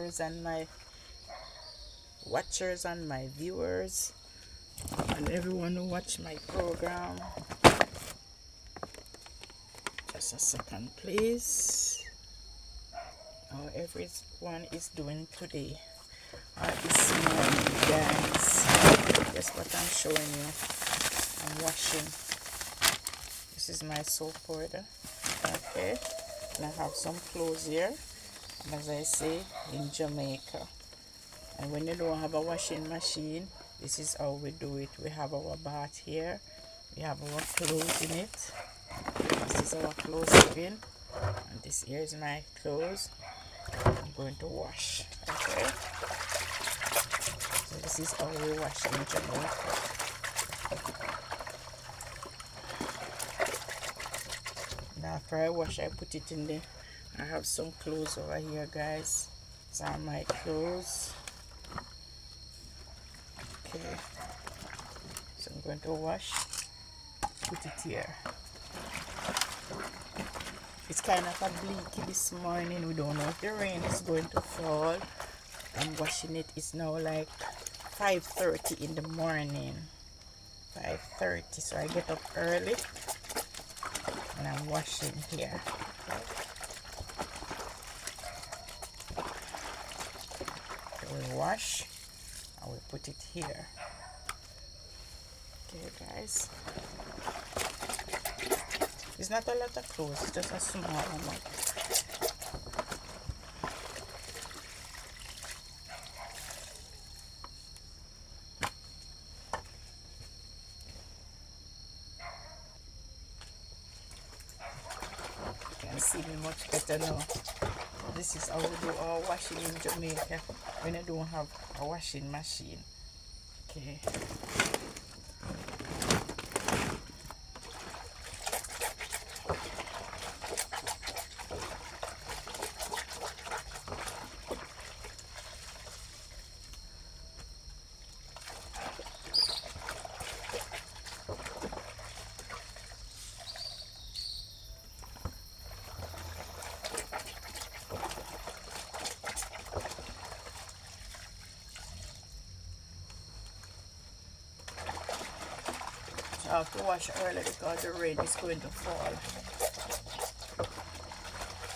listeners and my watchers and my viewers and everyone who watch my program. Just a second, please. How everyone is doing today or this morning, guys. Guess what I'm showing you? I'm washing. This is my soap powder. Okay, and I have some clothes here, and as I say, in Jamaica. And when you don't have a washing machine, this is how we do it. We have our bath here, we have our clothes in it. This is our clothes bin, and this here is my clothes. I'm going to wash. Okay, so this is how we wash in Jamaica. And after I wash, I put it in there. I have some clothes over here, guys. These are my clothes. Okay, so I'm going to wash, put it here. It's kind of a bleaky this morning. We don't know if the rain is going to fall. I'm washing it. It's now like 5:30 in the morning. 5:30. So I get up early and I'm washing here. So we wash and we put it here. Okay, guys. It's not a lot of clothes, it's just a small amount. You can see me much better now. This is how we do our washing in Jamaica when you don't have a washing machine. Okay. I have to wash early because the rain is going to fall.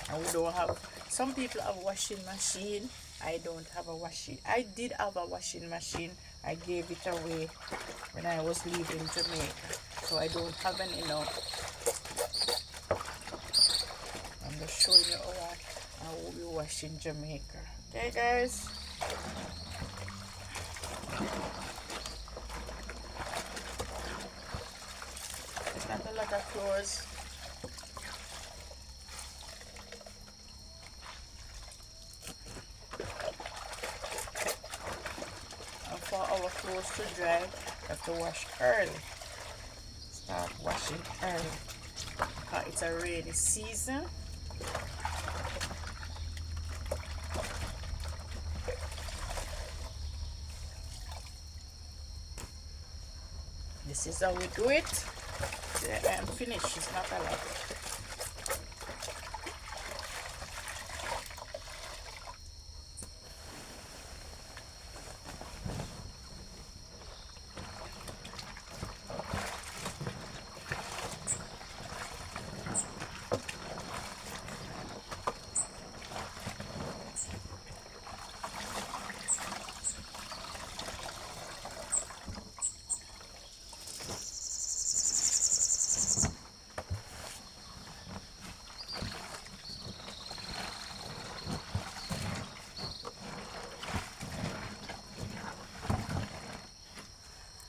And we don't have, some people have washing machine. I don't have a washing. I did have a washing machine. I gave it away when I was leaving Jamaica. So I don't have any now. I'm just showing you how we wash in Jamaica. Okay, guys? It's not a lot of clothes. And for our clothes to dry, we have to wash early. Start washing early. Because it's a rainy season. This is how we do it. I am finished. It's not a lot.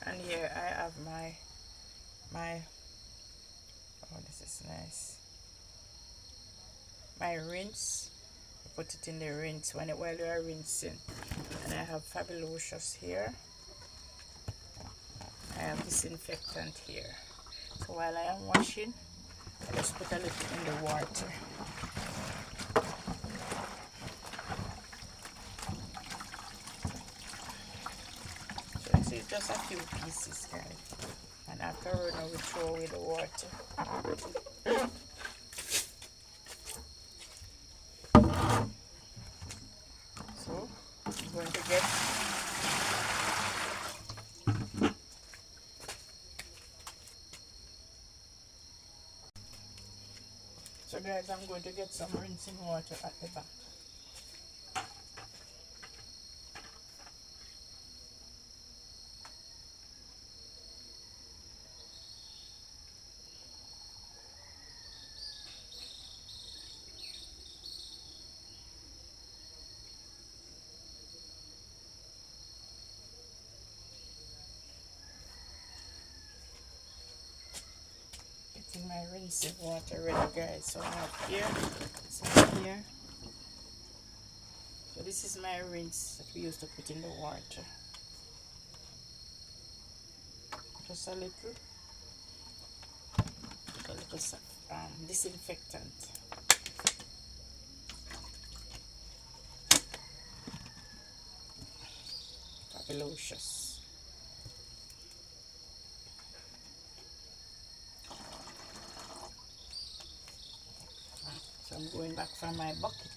And here I have my oh, this is nice, my rinse. I put it in the rinse while you are rinsing. And I have Fabulous here. I have disinfectant here. So while I am washing, I just put a little in the water. So this is just a few pieces, guys. And after now we throw away the water. So going to get. So guys, I'm going to get some rinsing water at the back. Getting my rinsing water ready, guys. So I have here, some here. So this is my rinse that we used to put in the water. Just a little disinfectant. Fabulous. So I'm going back for my bucket.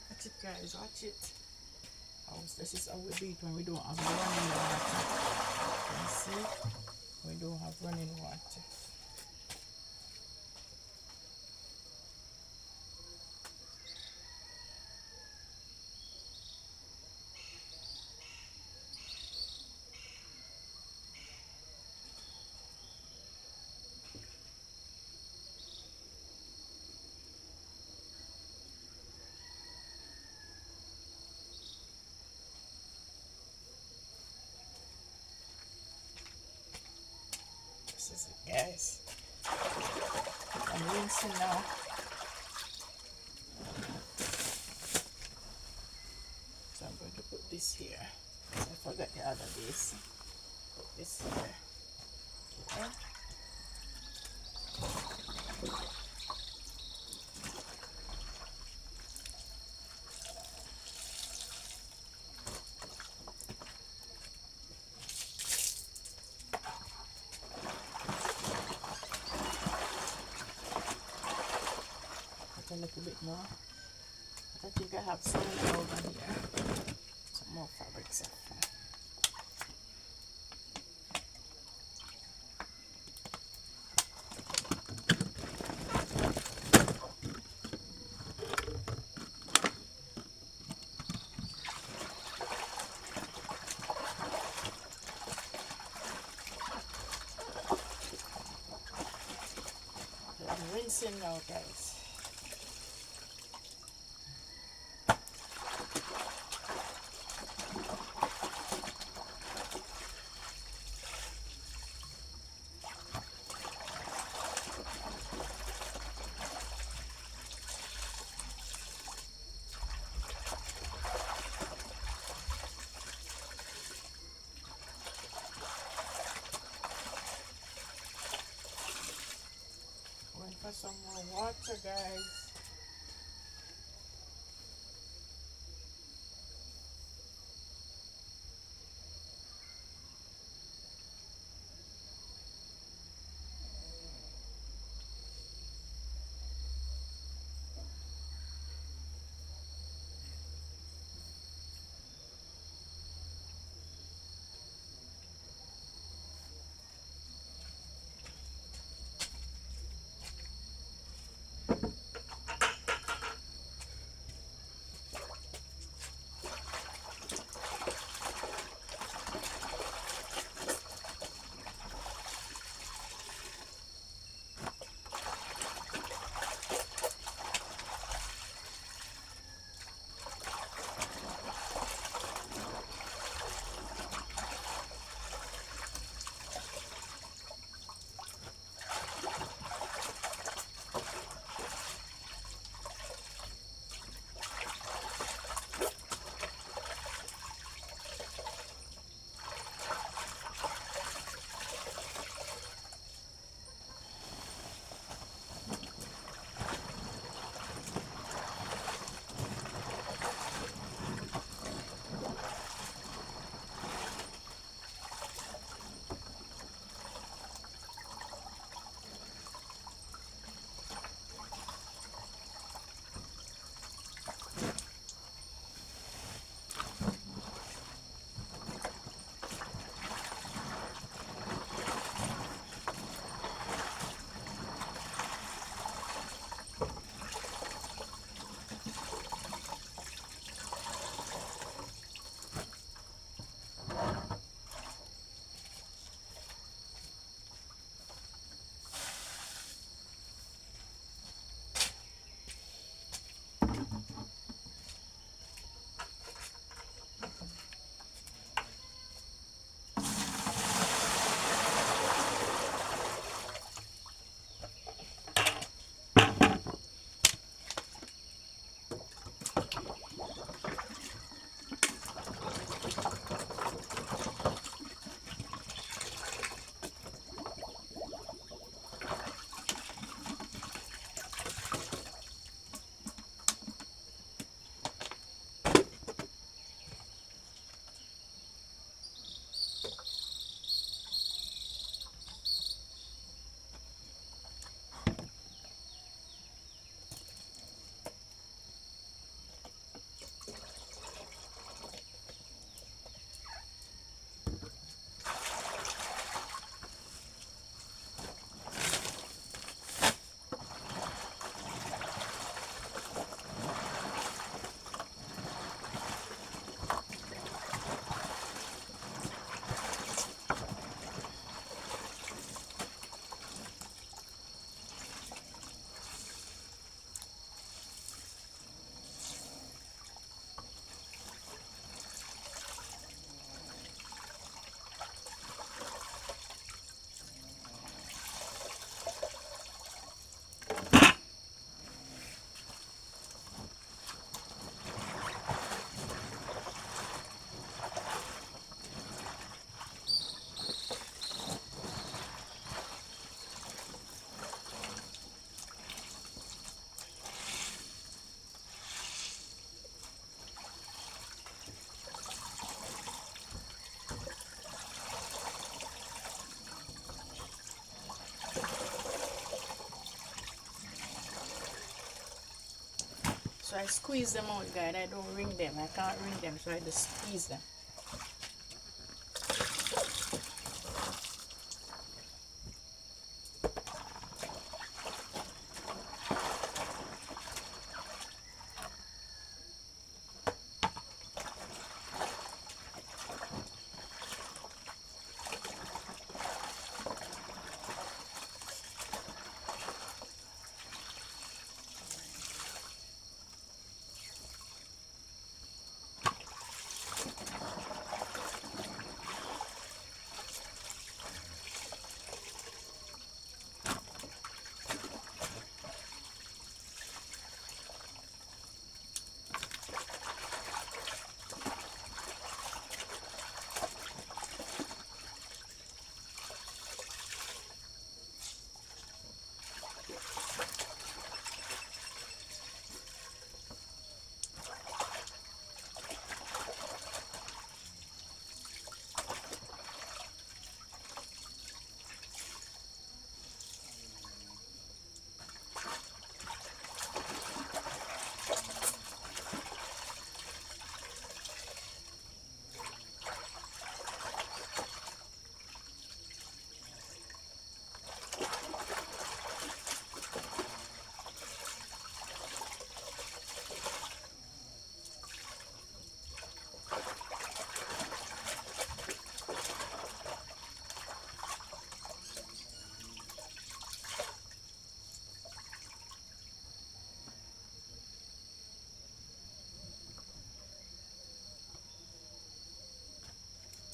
Watch it, guys, watch it. This is how we do it when we don't have running water. You can see, we don't have running water. This is it, guys. I'm rinsing now. So I'm going to put this here. I forgot the other base. Put this here. Okay. Put a little bit more. I think I have some more over here. Some more fabrics. I'm rinsing now, guys. Going for some more water, guys. So I squeeze them out, guys. I don't wring them. I can't wring them, so I just squeeze them.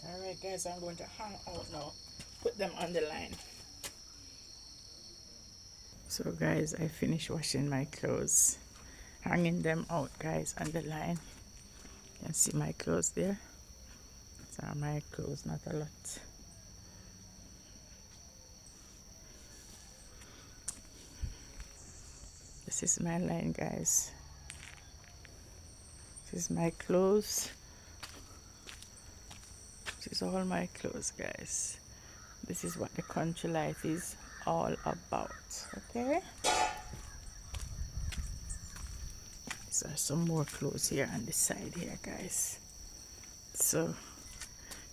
Alright guys, I'm going to hang out now. Put them on the line. So guys, I finished washing my clothes. Hanging them out guys on the line. You can see my clothes there. These are my clothes, not a lot. This is my line guys. This is my clothes. This is all my clothes guys. This is what the country life is all about. Okay, these are some more clothes here on the side here guys. So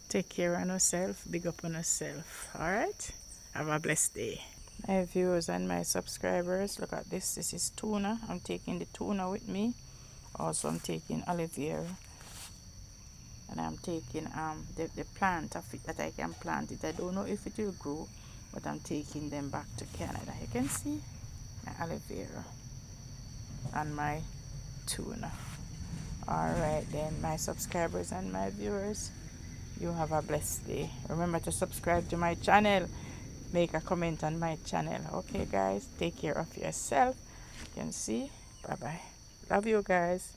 take care of yourself, big up on yourself. All right, have a blessed day. My viewers and my subscribers, look at this. This is tuna. I'm taking the tuna with me. Also I'm taking aloe vera, and I'm taking the plant of it that I can plant it. I don't know if it will grow, but I'm taking them back to Canada. You can see my aloe vera and my tuna. Alright then, my subscribers and my viewers, you have a blessed day. Remember to subscribe to my channel, make a comment on my channel. Okay guys, take care of yourself. You can see. Bye bye. Love you guys.